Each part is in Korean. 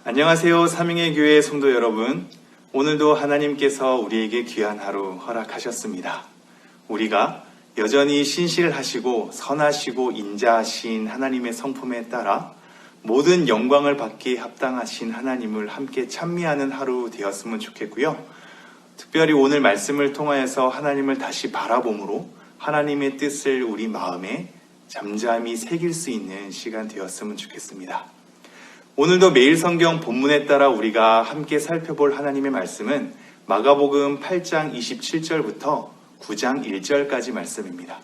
안녕하세요. 삼ing의 교회 성도 여러분. 오늘도 하나님께서 우리에게 귀한 하루 허락하셨습니다. 우리가 여전히 신실하시고 선하시고 인자하신 하나님의 성품에 따라 모든 영광을 받기에 합당하신 하나님을 함께 찬미하는 하루 되었으면 좋겠고요. 특별히 오늘 말씀을 통하여서 하나님을 다시 바라봄으로 하나님의 뜻을 우리 마음에 잠잠히 새길 수 있는 시간 되었으면 좋겠습니다. 오늘도 매일 성경 본문에 따라 우리가 함께 살펴볼 하나님의 말씀은 마가복음 8장 27절부터 9장 1절까지 말씀입니다.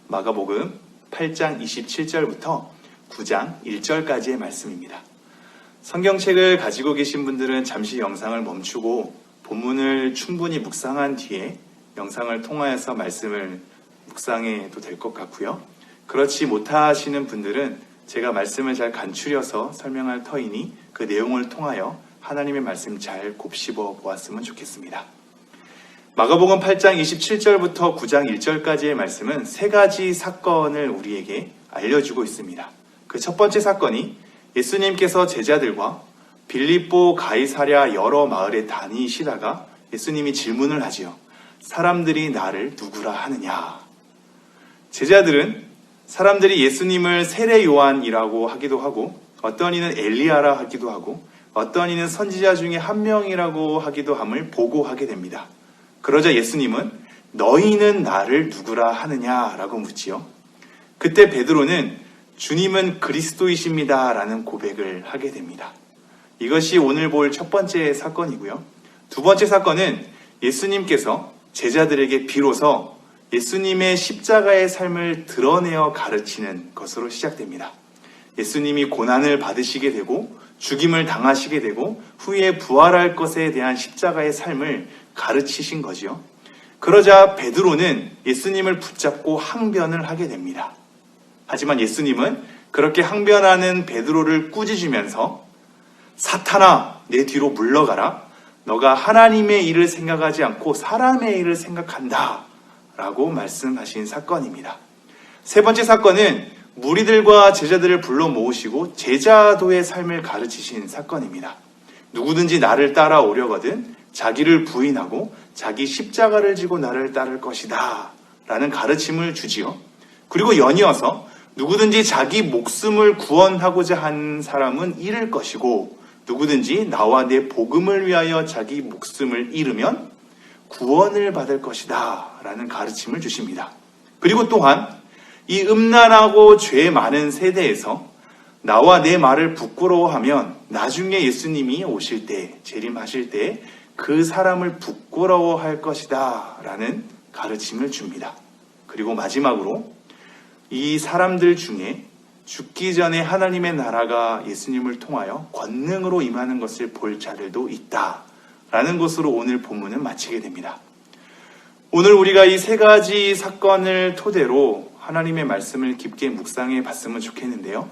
마가복음 8장 27절부터 9장 1절까지의 말씀입니다. 성경책을 가지고 계신 분들은 잠시 영상을 멈추고 본문을 충분히 묵상한 뒤에 영상을 통하여서 말씀을 묵상해도 될 것 같고요. 그렇지 못하시는 분들은 제가 말씀을 잘 간추려서 설명할 터이니 그 내용을 통하여 하나님의 말씀 잘 곱씹어 보았으면 좋겠습니다. 마가복음 8장 27절부터 9장 1절까지의 말씀은 세 가지 사건을 우리에게 알려주고 있습니다. 그 첫 번째 사건이 예수님께서 제자들과 빌립보, 가이사랴 여러 마을에 다니시다가 예수님이 질문을 하지요. 사람들이 나를 누구라 하느냐? 제자들은 사람들이 예수님을 세례 요한이라고 하기도 하고 어떤 이는 엘리야라 하기도 하고 어떤 이는 선지자 중에 한 명이라고 하기도 함을 보고하게 됩니다. 그러자 예수님은 너희는 나를 누구라 하느냐라고 묻지요. 그때 베드로는 주님은 그리스도이십니다 라는 고백을 하게 됩니다. 이것이 오늘 볼 첫 번째 사건이고요. 두 번째 사건은 예수님께서 제자들에게 비로소 예수님의 십자가의 삶을 드러내어 가르치는 것으로 시작됩니다. 예수님이 고난을 받으시게 되고 죽임을 당하시게 되고 후에 부활할 것에 대한 십자가의 삶을 가르치신 거지요. 그러자 베드로는 예수님을 붙잡고 항변을 하게 됩니다. 하지만 예수님은 그렇게 항변하는 베드로를 꾸짖으면서 사탄아, 내 뒤로 물러가라. 너가 하나님의 일을 생각하지 않고 사람의 일을 생각한다. 라고 말씀하신 사건입니다. 세 번째 사건은 무리들과 제자들을 불러 모으시고 제자도의 삶을 가르치신 사건입니다. 누구든지 나를 따라오려거든 자기를 부인하고 자기 십자가를 지고 나를 따를 것이다 라는 가르침을 주지요. 그리고 연이어서 누구든지 자기 목숨을 구원하고자 한 사람은 잃을 것이고 누구든지 나와 내 복음을 위하여 자기 목숨을 잃으면 구원을 받을 것이다 라는 가르침을 주십니다. 그리고 또한 이 음란하고 죄 많은 세대에서 나와 내 말을 부끄러워하면 나중에 예수님이 오실 때, 재림하실 때 그 사람을 부끄러워할 것이다 라는 가르침을 줍니다. 그리고 마지막으로 이 사람들 중에 죽기 전에 하나님의 나라가 예수님을 통하여 권능으로 임하는 것을 볼 자들도 있다 라는 것으로 오늘 본문은 마치게 됩니다. 오늘 우리가 이 세 가지 사건을 토대로 하나님의 말씀을 깊게 묵상해 봤으면 좋겠는데요.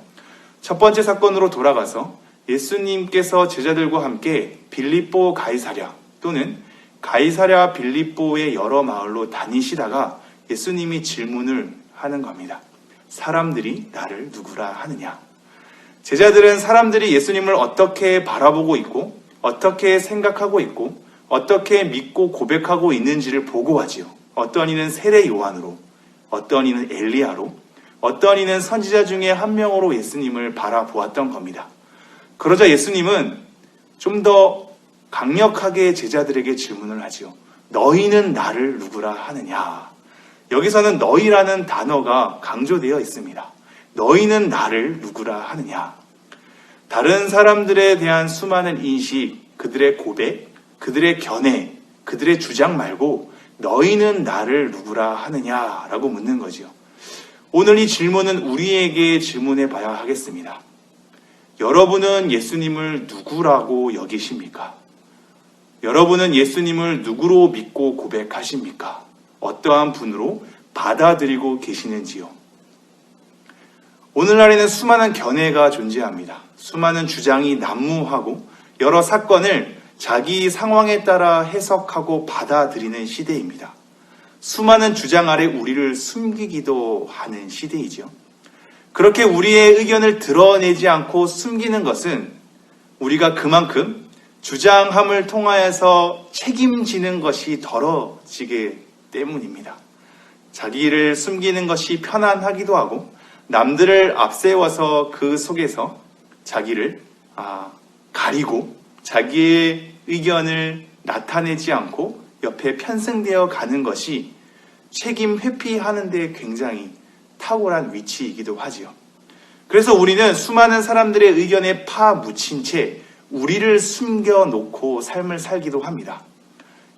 첫 번째 사건으로 돌아가서 예수님께서 제자들과 함께 빌립보 가이사랴 또는 가이사랴 빌립보의 여러 마을로 다니시다가 예수님이 질문을 하는 겁니다. 사람들이 나를 누구라 하느냐? 제자들은 사람들이 예수님을 어떻게 바라보고 있고 어떻게 생각하고 있고 어떻게 믿고 고백하고 있는지를 보고하지요. 어떤 이는 세례 요한으로, 어떤 이는 엘리야로, 어떤 이는 선지자 중에 한 명으로 예수님을 바라보았던 겁니다. 그러자 예수님은 좀 더 강력하게 제자들에게 질문을 하지요. 너희는 나를 누구라 하느냐? 여기서는 너희라는 단어가 강조되어 있습니다. 너희는 나를 누구라 하느냐? 다른 사람들에 대한 수많은 인식, 그들의 고백, 그들의 견해, 그들의 주장 말고 너희는 나를 누구라 하느냐라고 묻는 거죠. 오늘 이 질문은 우리에게 질문해 봐야 하겠습니다. 여러분은 예수님을 누구라고 여기십니까? 여러분은 예수님을 누구로 믿고 고백하십니까? 어떠한 분으로 받아들이고 계시는지요? 오늘날에는 수많은 견해가 존재합니다. 수많은 주장이 난무하고 여러 사건을 자기 상황에 따라 해석하고 받아들이는 시대입니다. 수많은 주장 아래 우리를 숨기기도 하는 시대이죠. 그렇게 우리의 의견을 드러내지 않고 숨기는 것은 우리가 그만큼 주장함을 통하여서 책임지는 것이 덜어지기 때문입니다. 자기를 숨기는 것이 편안하기도 하고 남들을 앞세워서 그 속에서 자기를 가리고 자기의 의견을 나타내지 않고 옆에 편승되어 가는 것이 책임 회피하는 데 굉장히 탁월한 위치이기도 하지요. 그래서 우리는 수많은 사람들의 의견에 파묻힌 채 우리를 숨겨놓고 삶을 살기도 합니다.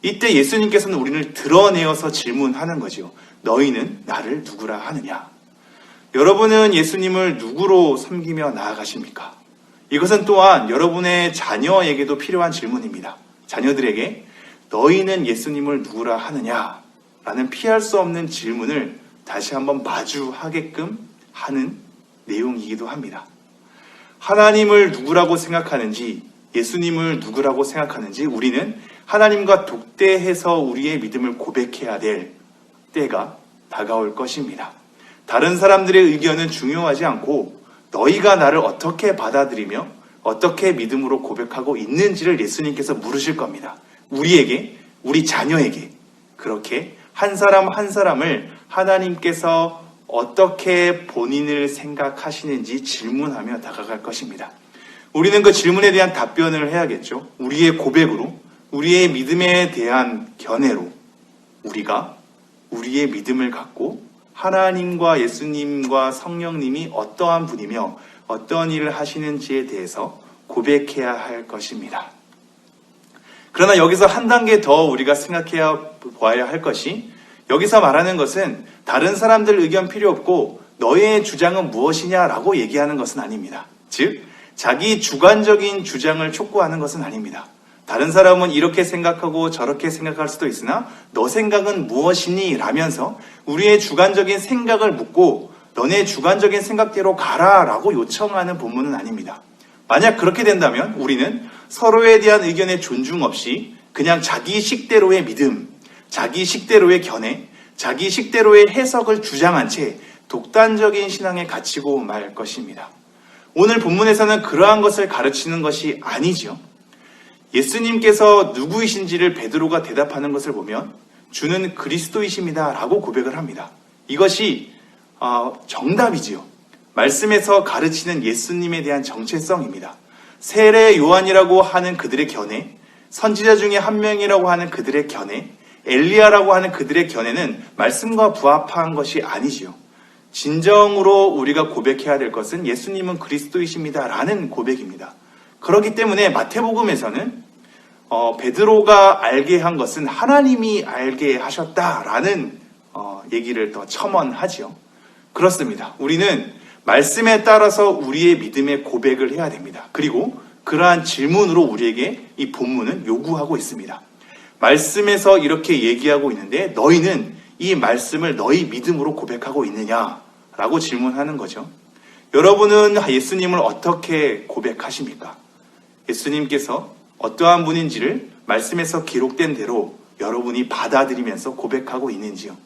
이때 예수님께서는 우리를 드러내어서 질문하는 거죠. 너희는 나를 누구라 하느냐? 여러분은 예수님을 누구로 섬기며 나아가십니까? 이것은 또한 여러분의 자녀에게도 필요한 질문입니다. 자녀들에게 너희는 예수님을 누구라 하느냐? 라는 피할 수 없는 질문을 다시 한번 마주하게끔 하는 내용이기도 합니다. 하나님을 누구라고 생각하는지, 예수님을 누구라고 생각하는지 우리는 하나님과 독대해서 우리의 믿음을 고백해야 될 때가 다가올 것입니다. 다른 사람들의 의견은 중요하지 않고 너희가 나를 어떻게 받아들이며 어떻게 믿음으로 고백하고 있는지를 예수님께서 물으실 겁니다. 우리에게, 우리 자녀에게 그렇게 한 사람 한 사람을 하나님께서 어떻게 본인을 생각하시는지 질문하며 다가갈 것입니다. 우리는 그 질문에 대한 답변을 해야겠죠. 우리의 고백으로, 우리의 믿음에 대한 견해로 우리가 우리의 믿음을 갖고 하나님과 예수님과 성령님이 어떠한 분이며 어떤 일을 하시는지에 대해서 고백해야 할 것입니다. 그러나 여기서 한 단계 더 우리가 생각해야 보아야 할 것이, 여기서 말하는 것은 다른 사람들 의견 필요 없고 너의 주장은 무엇이냐라고 얘기하는 것은 아닙니다. 즉 자기 주관적인 주장을 촉구하는 것은 아닙니다. 다른 사람은 이렇게 생각하고 저렇게 생각할 수도 있으나 너 생각은 무엇이니? 라면서 우리의 주관적인 생각을 묻고 너네 주관적인 생각대로 가라 라고 요청하는 본문은 아닙니다. 만약 그렇게 된다면 우리는 서로에 대한 의견의 존중 없이 그냥 자기 식대로의 믿음, 자기 식대로의 견해, 자기 식대로의 해석을 주장한 채 독단적인 신앙에 갇히고 말 것입니다. 오늘 본문에서는 그러한 것을 가르치는 것이 아니죠. 예수님께서 누구이신지를 베드로가 대답하는 것을 보면 주는 그리스도이십니다 라고 고백을 합니다. 이것이 정답이지요. 말씀에서 가르치는 예수님에 대한 정체성입니다. 세례 요한이라고 하는 그들의 견해, 선지자 중에 한 명이라고 하는 그들의 견해, 엘리야라고 하는 그들의 견해는 말씀과 부합한 것이 아니지요. 진정으로 우리가 고백해야 될 것은 예수님은 그리스도이십니다 라는 고백입니다. 그렇기 때문에 마태복음에서는 베드로가 알게 한 것은 하나님이 알게 하셨다라는 얘기를 더 첨언하지요. 그렇습니다. 우리는 말씀에 따라서 우리의 믿음의 고백을 해야 됩니다. 그리고 그러한 질문으로 우리에게 이 본문은 요구하고 있습니다. 말씀에서 이렇게 얘기하고 있는데 너희는 이 말씀을 너희 믿음으로 고백하고 있느냐라고 질문하는 거죠. 여러분은 예수님을 어떻게 고백하십니까? 예수님께서 어떠한 분인지를 말씀에서 기록된 대로 여러분이 받아들이면서 고백하고 있는지요?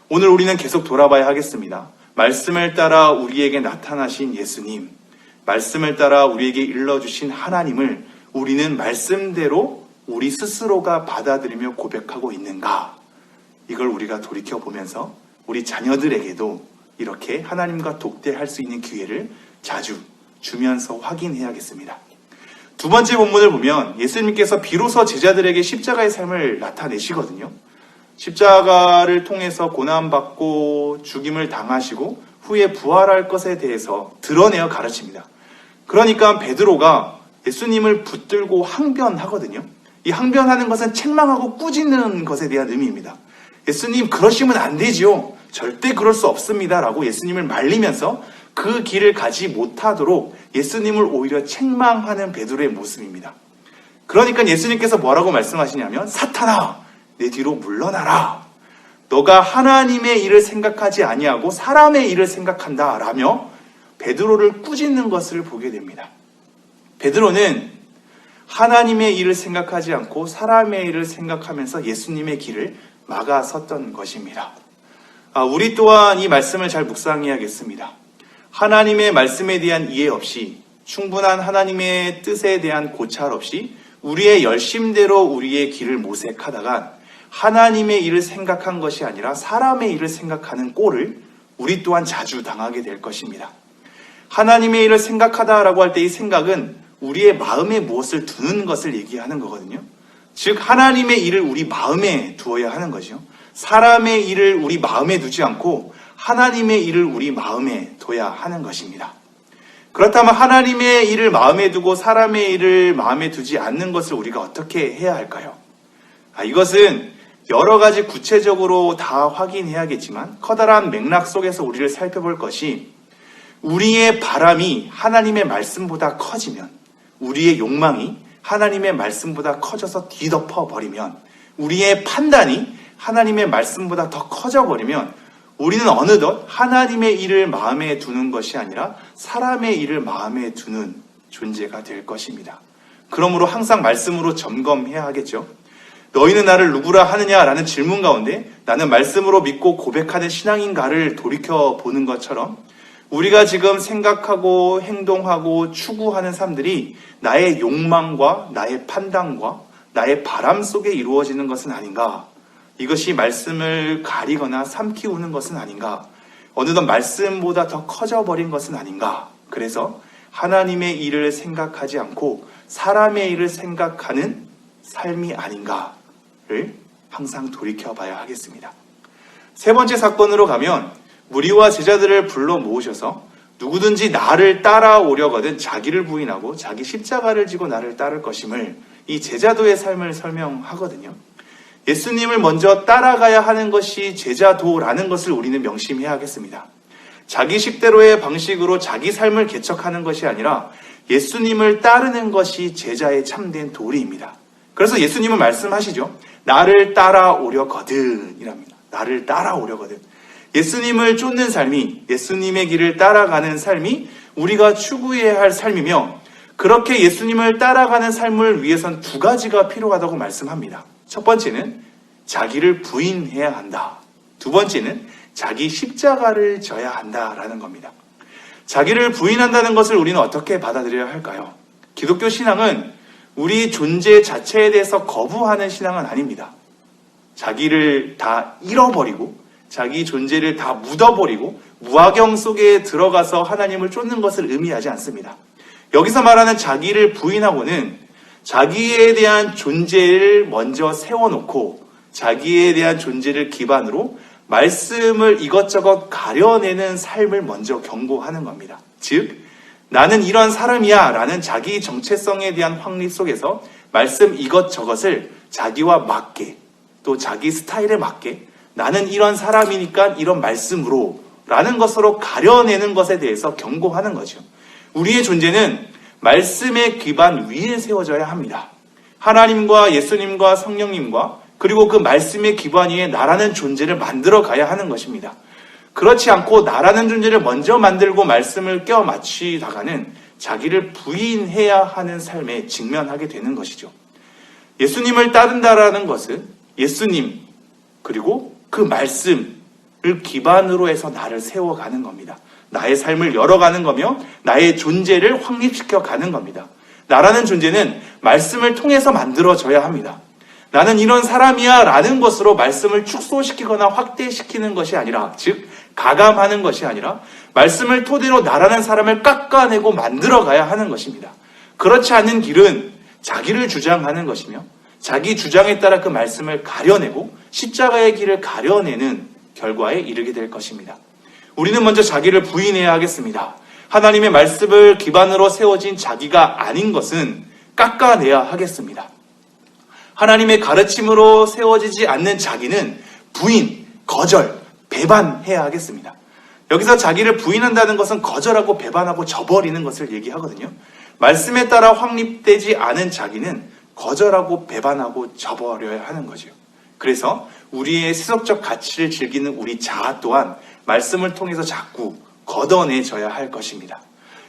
오늘 우리는 계속 돌아봐야 하겠습니다. 말씀을 따라 우리에게 나타나신 예수님, 말씀을 따라 우리에게 일러주신 하나님을 우리는 말씀대로 우리 스스로가 받아들이며 고백하고 있는가? 이걸 우리가 돌이켜보면서 우리 자녀들에게도 이렇게 하나님과 독대할 수 있는 기회를 자주 주면서 확인해야겠습니다. 두 번째 본문을 보면 예수님께서 비로소 제자들에게 십자가의 삶을 나타내시거든요. 십자가를 통해서 고난받고 죽임을 당하시고 후에 부활할 것에 대해서 드러내어 가르칩니다. 그러니까 베드로가 예수님을 붙들고 항변하거든요. 이 항변하는 것은 책망하고 꾸짖는 것에 대한 의미입니다. 예수님 그러시면 안 되지요. 절대 그럴 수 없습니다. 라고 예수님을 말리면서 그 길을 가지 못하도록 예수님을 오히려 책망하는 베드로의 모습입니다. 그러니까 예수님께서 뭐라고 말씀하시냐면 사탄아 내 뒤로 물러나라. 너가 하나님의 일을 생각하지 아니하고 사람의 일을 생각한다 라며 베드로를 꾸짖는 것을 보게 됩니다. 베드로는 하나님의 일을 생각하지 않고 사람의 일을 생각하면서 예수님의 길을 막아섰던 것입니다. 우리 또한 이 말씀을 잘 묵상해야겠습니다. 하나님의 말씀에 대한 이해 없이 충분한 하나님의 뜻에 대한 고찰 없이 우리의 열심대로 우리의 길을 모색하다가 하나님의 일을 생각한 것이 아니라 사람의 일을 생각하는 꼴을 우리 또한 자주 당하게 될 것입니다. 하나님의 일을 생각하다라고 할 때 이 생각은 우리의 마음에 무엇을 두는 것을 얘기하는 거거든요. 즉 하나님의 일을 우리 마음에 두어야 하는 거죠. 사람의 일을 우리 마음에 두지 않고 하나님의 일을 우리 마음에 둬야 하는 것입니다. 그렇다면 하나님의 일을 마음에 두고 사람의 일을 마음에 두지 않는 것을 우리가 어떻게 해야 할까요? 이것은 여러 가지 구체적으로 다 확인해야겠지만 커다란 맥락 속에서 우리를 살펴볼 것이 우리의 바람이 하나님의 말씀보다 커지면 우리의 욕망이 하나님의 말씀보다 커져서 뒤덮어 버리면 우리의 판단이 하나님의 말씀보다 더 커져 버리면 우리는 어느덧 하나님의 일을 마음에 두는 것이 아니라 사람의 일을 마음에 두는 존재가 될 것입니다. 그러므로 항상 말씀으로 점검해야 하겠죠. 너희는 나를 누구라 하느냐라는 질문 가운데 나는 말씀으로 믿고 고백하는 신앙인가를 돌이켜보는 것처럼 우리가 지금 생각하고 행동하고 추구하는 삶들이 나의 욕망과 나의 판단과 나의 바람 속에 이루어지는 것은 아닌가? 이것이 말씀을 가리거나 삼키우는 것은 아닌가? 어느덧 말씀보다 더 커져버린 것은 아닌가? 그래서 하나님의 일을 생각하지 않고 사람의 일을 생각하는 삶이 아닌가를 항상 돌이켜봐야 하겠습니다. 세 번째 사건으로 가면 무리와 제자들을 불러 모으셔서 누구든지 나를 따라오려거든 자기를 부인하고 자기 십자가를 지고 나를 따를 것임을 이 제자도의 삶을 설명하거든요. 예수님을 먼저 따라가야 하는 것이 제자도라는 것을 우리는 명심해야 하겠습니다. 자기 식대로의 방식으로 자기 삶을 개척하는 것이 아니라 예수님을 따르는 것이 제자의 참된 도리입니다. 그래서 예수님은 말씀하시죠. 나를 따라오려거든 이랍니다. 나를 따라오려거든. 예수님을 쫓는 삶이 예수님의 길을 따라가는 삶이 우리가 추구해야 할 삶이며 그렇게 예수님을 따라가는 삶을 위해선 두 가지가 필요하다고 말씀합니다. 첫 번째는 자기를 부인해야 한다. 두 번째는 자기 십자가를 져야 한다라는 겁니다. 자기를 부인한다는 것을 우리는 어떻게 받아들여야 할까요? 기독교 신앙은 우리 존재 자체에 대해서 거부하는 신앙은 아닙니다. 자기를 다 잃어버리고 자기 존재를 다 묻어버리고 무화경 속에 들어가서 하나님을 쫓는 것을 의미하지 않습니다. 여기서 말하는 자기를 부인하고는 자기에 대한 존재를 먼저 세워놓고 자기에 대한 존재를 기반으로 말씀을 이것저것 가려내는 삶을 먼저 경고하는 겁니다. 즉 나는 이런 사람이야 라는 자기 정체성에 대한 확립 속에서 말씀 이것저것을 자기와 맞게 또 자기 스타일에 맞게 나는 이런 사람이니까 이런 말씀으로 라는 것으로 가려내는 것에 대해서 경고하는 거죠. 우리의 존재는 말씀의 기반 위에 세워져야 합니다. 하나님과 예수님과 성령님과 그리고 그 말씀의 기반 위에 나라는 존재를 만들어 가야 하는 것입니다. 그렇지 않고 나라는 존재를 먼저 만들고 말씀을 껴 맞추다가는 자기를 부인해야 하는 삶에 직면하게 되는 것이죠. 예수님을 따른다라는 것은 예수님 그리고 그 말씀을 기반으로 해서 나를 세워가는 겁니다. 나의 삶을 열어가는 거며 나의 존재를 확립시켜 가는 겁니다. 나라는 존재는 말씀을 통해서 만들어져야 합니다. 나는 이런 사람이야 라는 것으로 말씀을 축소시키거나 확대시키는 것이 아니라 즉 가감하는 것이 아니라 말씀을 토대로 나라는 사람을 깎아내고 만들어가야 하는 것입니다. 그렇지 않은 길은 자기를 주장하는 것이며 자기 주장에 따라 그 말씀을 가려내고 십자가의 길을 가려내는 결과에 이르게 될 것입니다. 우리는 먼저 자기를 부인해야 하겠습니다. 하나님의 말씀을 기반으로 세워진 자기가 아닌 것은 깎아내야 하겠습니다. 하나님의 가르침으로 세워지지 않는 자기는 부인, 거절, 배반해야 하겠습니다. 여기서 자기를 부인한다는 것은 거절하고 배반하고 저버리는 것을 얘기하거든요. 말씀에 따라 확립되지 않은 자기는 거절하고 배반하고 저버려야 하는 거죠. 그래서 우리의 세속적 가치를 즐기는 우리 자아 또한 말씀을 통해서 자꾸 걷어내져야 할 것입니다.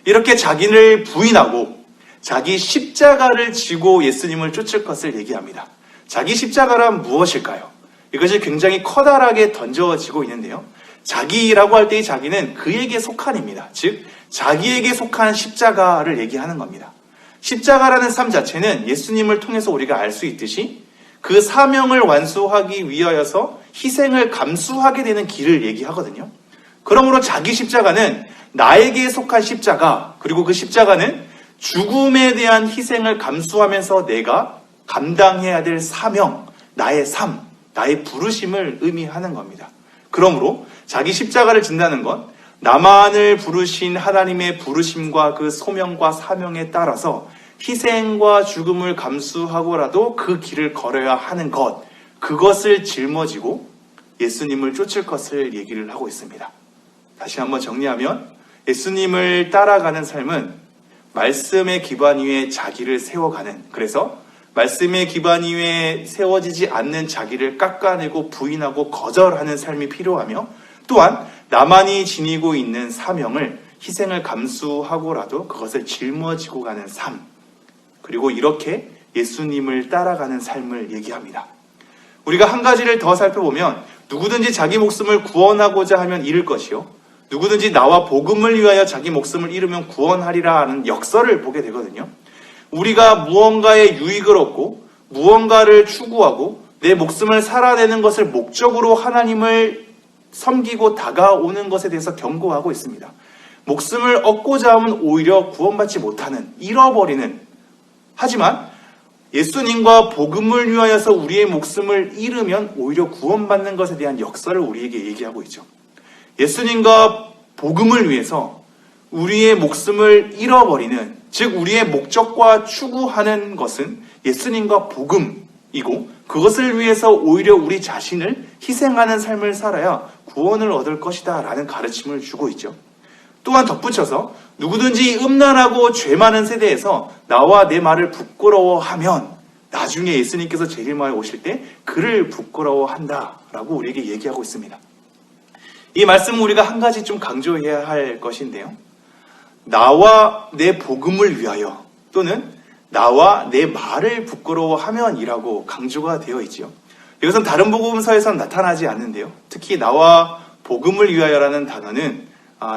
이렇게 자기를 부인하고 자기 십자가를 지고 예수님을 쫓을 것을 얘기합니다. 자기 십자가란 무엇일까요? 이것이 굉장히 커다랗게 던져지고 있는데요. 자기라고 할 때 이 자기는 그에게 속한입니다. 즉 자기에게 속한 십자가를 얘기하는 겁니다. 십자가라는 삶 자체는 예수님을 통해서 우리가 알 수 있듯이 그 사명을 완수하기 위하여서 희생을 감수하게 되는 길을 얘기하거든요. 그러므로 자기 십자가는 나에게 속한 십자가, 그리고 그 십자가는 죽음에 대한 희생을 감수하면서 내가 감당해야 될 사명, 나의 삶, 나의 부르심을 의미하는 겁니다. 그러므로 자기 십자가를 진다는 건 나만을 부르신 하나님의 부르심과 그 소명과 사명에 따라서 희생과 죽음을 감수하고라도 그 길을 걸어야 하는 것, 그것을 짊어지고 예수님을 쫓을 것을 얘기를 하고 있습니다. 다시 한번 정리하면 예수님을 따라가는 삶은 말씀의 기반 위에 자기를 세워가는, 그래서 말씀의 기반 위에 세워지지 않는 자기를 깎아내고 부인하고 거절하는 삶이 필요하며, 또한 나만이 지니고 있는 사명을 희생을 감수하고라도 그것을 짊어지고 가는 삶, 그리고 이렇게 예수님을 따라가는 삶을 얘기합니다. 우리가 한 가지를 더 살펴보면 누구든지 자기 목숨을 구원하고자 하면 잃을 것이요, 누구든지 나와 복음을 위하여 자기 목숨을 잃으면 구원하리라 하는 역설을 보게 되거든요. 우리가 무언가의 유익을 얻고 무언가를 추구하고 내 목숨을 살아내는 것을 목적으로 하나님을 섬기고 다가오는 것에 대해서 경고하고 있습니다. 목숨을 얻고자 하면 오히려 구원받지 못하는, 잃어버리는, 하지만 예수님과 복음을 위하여서 우리의 목숨을 잃으면 오히려 구원받는 것에 대한 역설을 우리에게 얘기하고 있죠. 예수님과 복음을 위해서 우리의 목숨을 잃어버리는, 즉 우리의 목적과 추구하는 것은 예수님과 복음이고, 그것을 위해서 오히려 우리 자신을 희생하는 삶을 살아야 구원을 얻을 것이다 라는 가르침을 주고 있죠. 또한 덧붙여서 누구든지 음란하고 죄 많은 세대에서 나와 내 말을 부끄러워하면 나중에 예수님께서 재림하여 오실 때 그를 부끄러워한다 라고 우리에게 얘기하고 있습니다. 이 말씀은 우리가 한 가지 좀 강조해야 할 것인데요. 나와 내 복음을 위하여, 또는 나와 내 말을 부끄러워하면 이라고 강조가 되어 있죠. 이것은 다른 복음서에서는 나타나지 않는데요. 특히 나와 복음을 위하여라는 단어는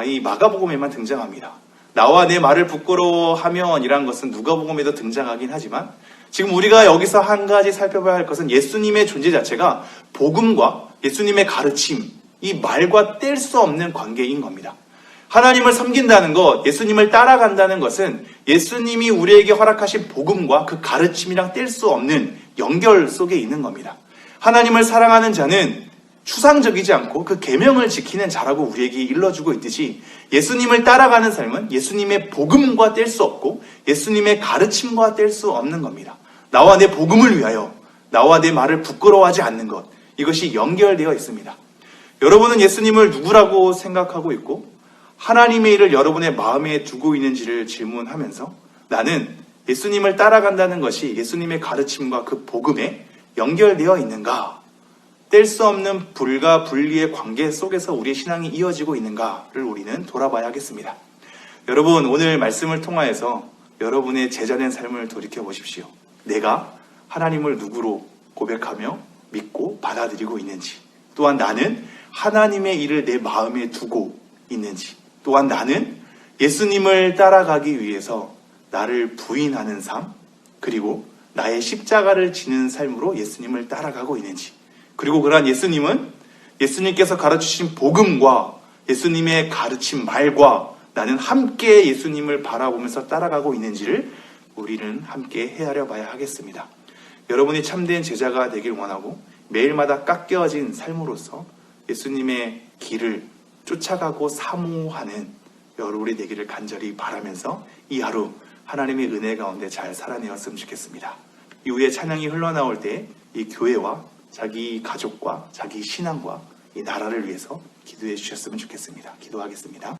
이 마가복음에만 등장합니다. 나와 내 말을 부끄러워하면 이란 것은 누가복음에도 등장하긴 하지만, 지금 우리가 여기서 한 가지 살펴봐야 할 것은 예수님의 존재 자체가 복음과 예수님의 가르침, 이 말과 뗄 수 없는 관계인 겁니다. 하나님을 섬긴다는 것, 예수님을 따라간다는 것은 예수님이 우리에게 허락하신 복음과 그 가르침이랑 뗄 수 없는 연결 속에 있는 겁니다. 하나님을 사랑하는 자는 추상적이지 않고 그 계명을 지키는 자라고 우리에게 일러주고 있듯이, 예수님을 따라가는 삶은 예수님의 복음과 뗄 수 없고 예수님의 가르침과 뗄 수 없는 겁니다. 나와 내 복음을 위하여, 나와 내 말을 부끄러워하지 않는 것, 이것이 연결되어 있습니다. 여러분은 예수님을 누구라고 생각하고 있고 하나님의 일을 여러분의 마음에 두고 있는지를 질문하면서, 나는 예수님을 따라간다는 것이 예수님의 가르침과 그 복음에 연결되어 있는가, 뗄 수 없는 불과 분리의 관계 속에서 우리의 신앙이 이어지고 있는가를 우리는 돌아봐야 하겠습니다. 여러분, 오늘 말씀을 통하여서 여러분의 제자된 삶을 돌이켜 보십시오. 내가 하나님을 누구로 고백하며 믿고 받아들이고 있는지, 또한 나는 하나님의 일을 내 마음에 두고 있는지, 또한 나는 예수님을 따라가기 위해서 나를 부인하는 삶, 그리고 나의 십자가를 지는 삶으로 예수님을 따라가고 있는지, 그리고 그러한 예수님은 예수님께서 가르치신 복음과 예수님의 가르친 말과 나는 함께 예수님을 바라보면서 따라가고 있는지를 우리는 함께 헤아려 봐야 하겠습니다. 여러분이 참된 제자가 되길 원하고 매일마다 깎여진 삶으로서 예수님의 길을 쫓아가고 사모하는 여러분이 되기를 간절히 바라면서 이 하루 하나님의 은혜 가운데 잘 살아내었으면 좋겠습니다. 이후에 찬양이 흘러나올 때 이 교회와 자기 가족과 자기 신앙과 이 나라를 위해서 기도해 주셨으면 좋겠습니다. 기도하겠습니다.